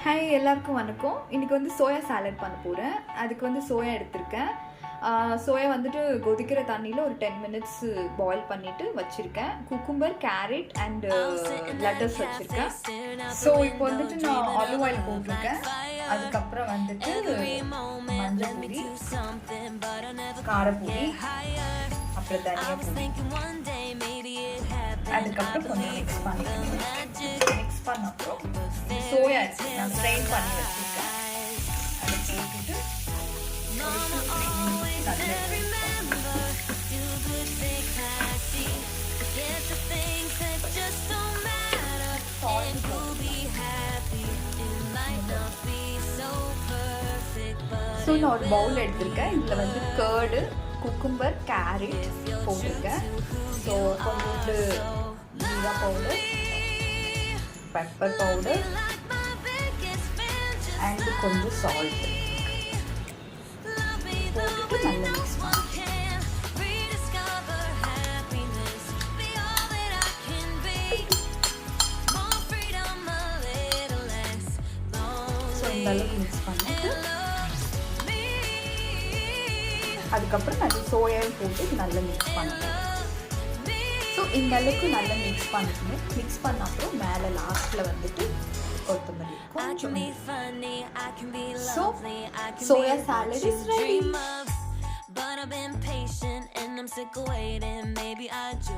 Hi எல்லாருக்கும் வணக்கம். இன்றைக்கி வந்து சோயா சாலட் பண்ண போகிறேன். அதுக்கு வந்து சோயா எடுத்திருக்கேன். சோயா வந்துட்டு கொதிக்கிற தண்ணியில் ஒரு 10 minutes பாயில் பண்ணிவிட்டு வச்சுருக்கேன். குக்கும்பர், கேரட் அண்ட் லெட்டஸ் வச்சுருக்கேன். ஸோ இப்போ வந்துட்டு நான் ஆலிவ் ஆயில் போட்டிருக்கேன். அதுக்கப்புறம் வந்துட்டு மஞ்சள் பொடி, காரப்பொடி, அப்புறம் தனியா பொடி, அதுக்கப்புறம் கொஞ்சம் மிக்ஸ் பண்ணிக்கணும். மிக்ஸ் பண்ண அப்புறம் சோயா நான் ஸ்ட்ரெயின் பண்ணி வச்சுருக்கேன். அதை போட்டுட்டு ஸோ நான் ஒரு பவுல் எடுத்திருக்கேன். இதில் வந்து கர்டு, குக்கும்பர், கேரட் போட்டிருக்கேன். ஸோ கொஞ்சோண்டு jeera powder, pepper powder and கொஞ்சம் சால்ட் போட்டுட்டு நல்லா மிக்ஸ் பண்ணி ஸோ இந்த அளவுக்கு மிக்ஸ் பண்ணிட்டு அதுக்கப்புறம் நல்லா சோயாவும் போட்டு நல்லா மிக்ஸ் பண்ணுவேன். ஸோ இந்த அளவுக்கு நல்லா மிக்ஸ் பண்ணிக்கணும். மிக்ஸ் பண்ண அப்புறம் மேலே லாஸ்ட்டில் வந்துட்டு கொத்தமல்லி கொஞ்சம். So soya salad is ready.